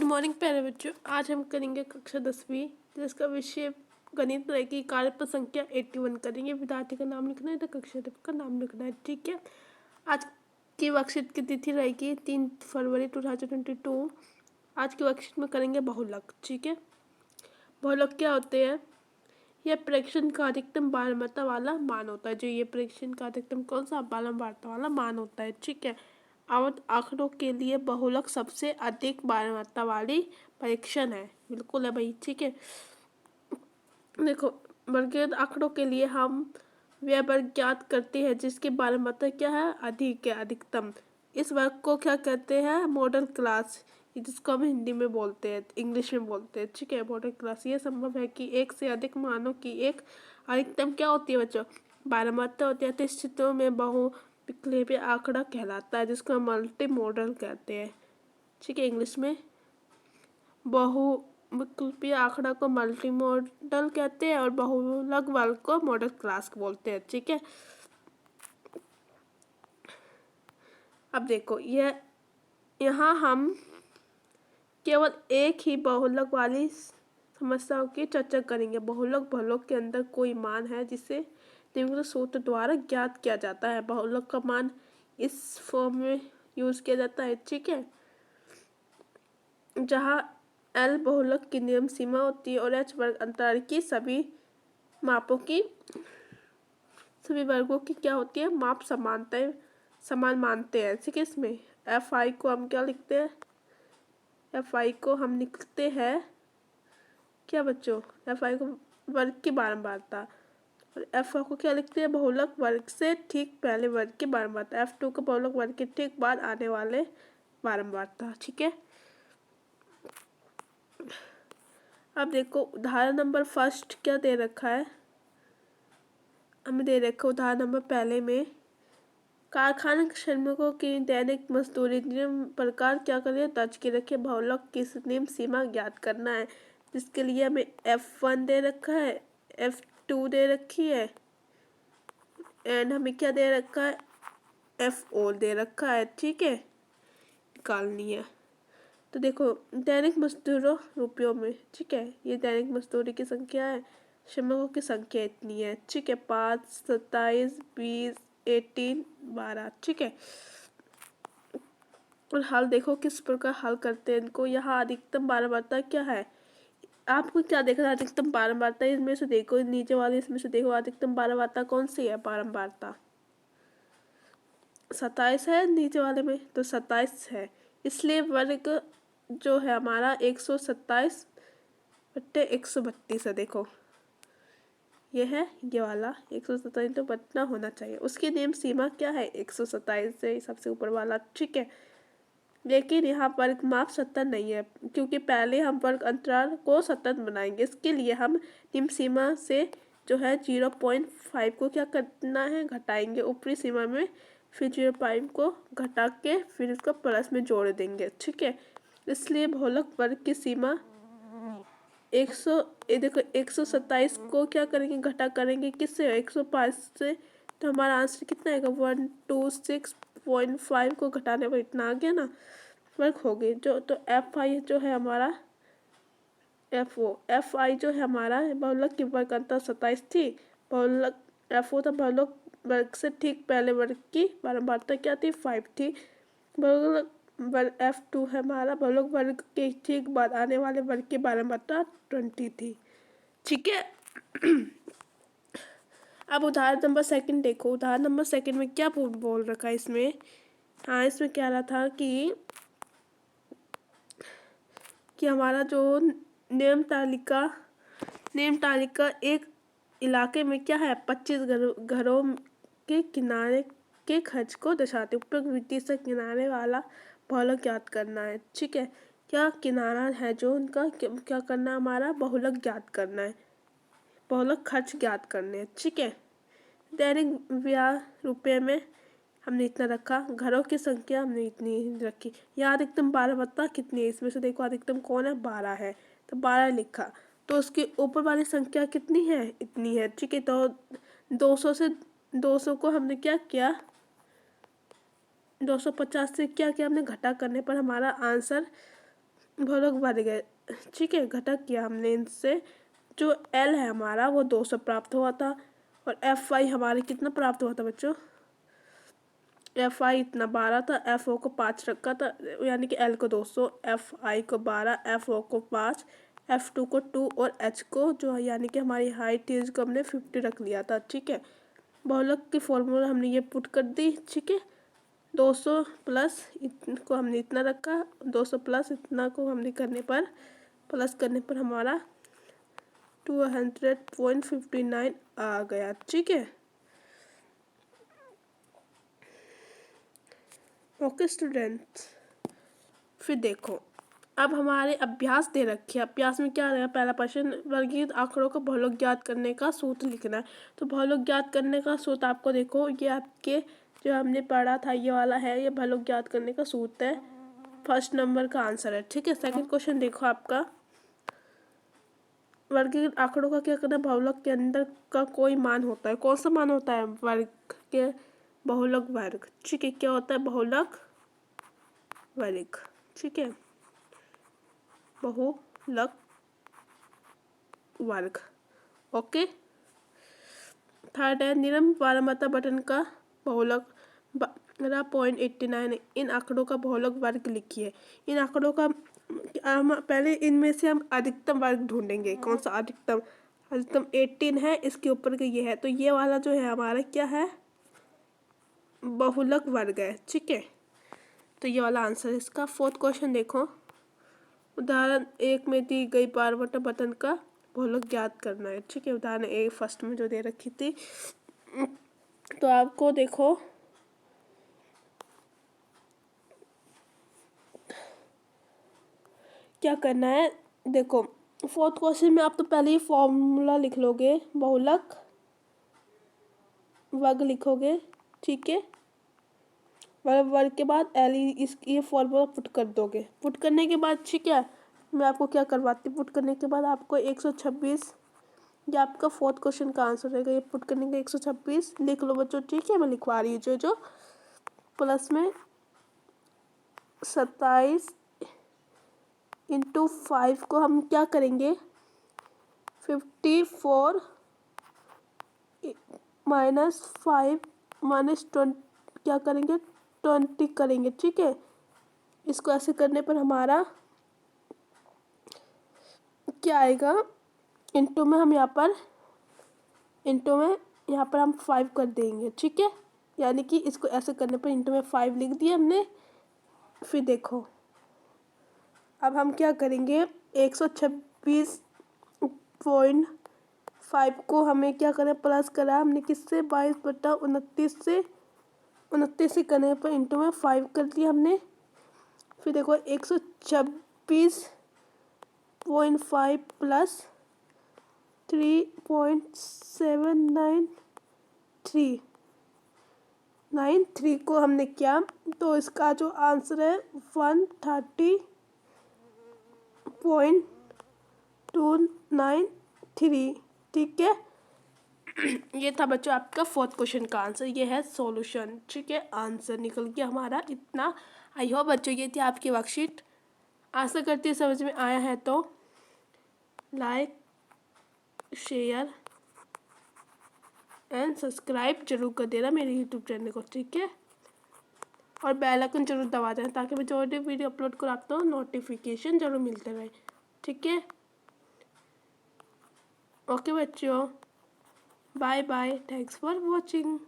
Morning प्यारे बच्चों, आज हम करेंगे कक्षा 10वीं जिसका विषय गणित रहेगी। कार्य पर संख्या 81 करेंगे। विद्यार्थी का नाम लिखना है तो कक्षा का नाम लिखना है, ठीक है। आज की वर्कशीट की तिथि रहेगी 3 फरवरी 2022। आज की वर्कशीट में करेंगे बहुलक, ठीक है। बहुलक क्या होते हैं? यह प्रेक्षण का अधिकतम बारंबारता वाला मान होता है। जो ये प्रेक्षण का अधिकतम कौन सा बारंबारता वाला मान होता है, ठीक है। आवत आंकड़ों के लिए बहुलक सबसे अधिक बारंबारता वाली परीक्षण है। बिल्कुल है भाई, ठीक है। देखो, वर्गीकृत आंकड़ों के लिए हम वह वर्ग ज्ञात करते हैं जिसकी बारंबारता क्या है, अधिक है, अधिकतम। इस वर्ग को क्या कहते हैं? मॉडल क्लास, जिसको हम हिंदी में बोलते हैं, इंग्लिश में बोलते हैं, ठीक है, मॉडल क्लास। ये संभव है कि एक से अधिक मानों की एक अधिकतम क्या होती है बच्चों? बारंबारता होती है। तो स्थितियों में बहुविकल्पीय आंकड़ा कहलाता है, जिसको हम मल्टी मॉडल कहते हैं, ठीक है। इंग्लिश में बहुविकल्पीय आंकड़ा को मल्टी मॉडल कहते हैं और बहुलक वर्ग को मॉडल क्लास बोलते हैं, ठीक है। अब देखो, यहाँ हम केवल एक ही बहुलक वाली समस्याओं की चर्चा करेंगे। बहुलक के अंदर कोई मान है जिसे निम्नलिखित सूत्र द्वारा ज्ञात किया जाता है। बहुलक का मान इस फॉर्म में यूज किया जाता है, ठीक है, जहाँ L बहुलक की नियम सीमा होती है और H वर्ग अंतराल की सभी मापों की, सभी वर्गों की क्या होती है, माप समान मानते हैं, ठीक है। इसमें Fi को हम क्या लिखते हैं? Fi को हम लिखते हैं क्या बच्चों? Fi को वर्ग की बारंबारता, और F को क्या लिखते हैं? बहुलक वर्ग से ठीक पहले वर्ग की बारंबारता। F2 को बहुलक वर्ग के ठीक बाद आने वाले बारंबारता, ठीक है। अब देखो, उदाहरण नंबर फर्स्ट क्या दे रखा है? हमें दे रखा है उदाहरण नंबर पहले में, कारखाना श्रमिकों की दैनिक मजदूरी निम्न प्रकार क्या करें दर्ज के रखे। बहुलक की निम्न सीमा ज्ञात करना है, जिसके लिए हमें F1 दे रखा है, F2 दे रखी है, एंड हमें क्या दे रखा है? F दे रखा है, ठीक है, निकालनी है। तो देखो, दैनिक मजदूरों रुपयों में, ठीक है, ये दैनिक मजदूरी की संख्या है, श्रमिकों की संख्या इतनी है, ठीक है, 5, 27, 20, 18, 12, ठीक है। और हल देखो किस प्रकार हल करते हैं इनको। यहाँ अधिकतम बारंबारता क्या है? आपको क्या देखना है? अधिकतम बारंबारता इसमें से देखो, नीचे वाले इसमें से देखो, अधिकतम बारंबारता कौन सी है? बारंबारता 27 है नीचे वाले में, तो 27 है। इसलिए वर्ग जो है हमारा 127/132 है। देखो, ये है, ये वाला 127 तो बटना होना चाहिए। उसकी नियम सीमा क्या है? 127 से सबसे ऊपर वाला, ठीक है। लेकिन यहाँ वर्ग माप सतत नहीं है, क्योंकि पहले हम वर्ग अंतराल को सतत बनाएंगे। इसके लिए हम निम्न सीमा से जो है 0.5 को क्या करना है? घटाएंगे ऊपरी सीमा में, फिर 0.5 को घटा के फिर इसको प्लस में जोड़ देंगे, ठीक है। इसलिए बहुलक वर्ग की सीमा 127 को क्या करेंगे? घटा करेंगे किससे? 105 से। तो हमारा आंसर कितना आएगा? 126.5 को घटाने पर इतना आ गया ना, वर्ग हो गए जो। तो Fi जो है हमारा, Fi जो है हमारा बहुलक की वर्ग अंतर 27 थी। बहुलक Fo था बहुलक वर्ग से ठीक पहले वर्ग की बारंबारता क्या थी? 5 थी। बहुलक वर्ग F2 है हमारा बहुलक वर्ग के ठीक बाद आने वाले वर्ग की बारंबारता 20 थी, ठीक है। अब उदाहरण नंबर सेकंड देखो। उदाहरण नंबर सेकंड में क्या बोल रखा है इसमें? हाँ, इसमें क्या रहा था कि हमारा जो नियम तालिका एक इलाके में क्या है? 25 घरों के किनारे के खर्च को दर्शाते उपयुक्त विधि से किनारे वाला बहुलक ज्ञात करना है, ठीक है। क्या किनारा है जो उनका क्या करना है? हमारा बहुलक ज्ञात करना है, बहुलक खर्च ज्ञात करने हैं, ठीक है। दैनिक व्यय रुपये में हमने इतना रखा, घरों की संख्या हमने इतनी रखी। यहाँ अधिकतम बारंबारता कितनी है? इसमें से देखो अधिकतम कौन है? 12 है, तो 12 लिखा। तो उसकी ऊपर वाली संख्या कितनी है? इतनी है, ठीक है। तो 200 को हमने क्या किया? 250 से क्या किया हमने? घटा करने पर हमारा आंसर बहुलक वर्ग है, ठीक है। घटक किया हमने इनसे, जो एल है हमारा वो 200 प्राप्त हुआ था, और एफ आई हमारे कितना प्राप्त हुआ था बच्चों, एफ आई इतना 12 था, एफ ओ को 5 रखा था, यानी कि एल को 200, एफ आई को 12, एफ ओ को 5, एफ टू को 2 और एच को जो यानी कि हमारी हाइट इज को हमने 50 रख लिया था, ठीक है। बहुलक की फॉर्मूला हमने ये पुट कर दी, ठीक है। 200 प्लस को हमने इतना रखा, 200 प्लस इतना को हमने करने पर प्लस करने पर हमारा 200.59 आ गया, ठीक है। ओके स्टूडेंट्स, फिर देखो अब हमारे अभ्यास दे रखे हैं। अभ्यास में क्या रहेगा, पहला प्रश्न, वर्गीकृत आंकड़ों का बहुलक ज्ञात करने का सूत्र लिखना है। तो बहुलक ज्ञात करने का सूत्र आपको देखो, ये आपके जो हमने पढ़ा था ये वाला है, ये बहुलक ज्ञात करने का सूत्र है, फर्स्ट नंबर का आंसर है, ठीक है। सेकंड क्वेश्चन देखो आपका, वर्गीकृत आंकड़ों का क्या करना है, बहुलक के अंदर का कोई मान होता है, कौन सा मान होता है, वर्ग के बहुलक वर्ग, ठीक है। क्या होता है, बहुलक वर्ग, ठीक है, बहुलक वर्ग, ओके। थर्ड है, निरम पारमता बटन का बहुलक 12.89 है। इन आंकड़ों का बहुलक वर्ग लिखिए। इन आंकड़ों का हम पहले इनमें से हम अधिकतम वर्ग ढूंढेंगे, कौन सा अधिकतम, अधिकतम 18 है, इसके ऊपर का ये है, तो ये वाला जो है हमारा क्या है, बहुलक वर्ग है, ठीक है। तो ये वाला आंसर है इसका। फोर्थ क्वेश्चन देखो, उदाहरण 1 में दी गई पारमता बटन का बहुलक ज्ञात करना है, ठीक है। उदाहरण ए फर्स्ट में जो दे रखी थी, तो आपको देखो क्या करना है, देखो फोर्थ क्वेश्चन में आप तो पहले ही फॉर्मूला लिख लोगे, बहुलक वर्ग लिखोगे, ठीक है। वर्ग के बाद एल इस ये फॉर्मूला पुट कर दोगे, पुट करने के बाद, ठीक है, मैं आपको क्या करवाती हूँ, पुट करने के बाद आपको 126, ये आपका फोर्थ क्वेश्चन का आंसर रहेगा, ये पुट करने का 126 लिख लो बच्चों, ठीक है। मैं लिखवा रही हूँ जो प्लस में 27 इंटू 5 को हम क्या करेंगे, 54 माइनस 5 माइनस 20 क्या करेंगे, 20 करेंगे, ठीक है। इसको ऐसे करने पर हमारा क्या आएगा, इंटू में हम यहाँ पर हम 5 कर देंगे, ठीक है। यानी कि इसको ऐसे करने पर इंटू में 5 लिख दिया हमने। फिर देखो अब हम क्या करेंगे, 126.5 को हमें क्या करें, प्लस करा हमने किससे, 22/29 से करने पर इंटू में 5 कर दिया हमने। फिर देखो 126.5 प्लस 3.793 को हमने किया, तो इसका जो आंसर है 130.293, ठीक है। ये था बच्चों आपका फोर्थ क्वेश्चन का आंसर, ये है सॉल्यूशन, ठीक है। आंसर निकल गया हमारा इतना। आई होप बच्चों ये थी आपकी वर्कशीट, आशा करती है समझ में आया है, तो लाइक शेयर एंड सब्सक्राइब जरूर कर देना मेरे यूट्यूब चैनल को, ठीक है। और बेल आइकन जरूर दबा देना ताकि मैं जो वीडियो अपलोड कराता हूँ नोटिफिकेशन जरूर मिलते रहे, ठीक है। ओके बच्चों, bye bye, thanks for watching.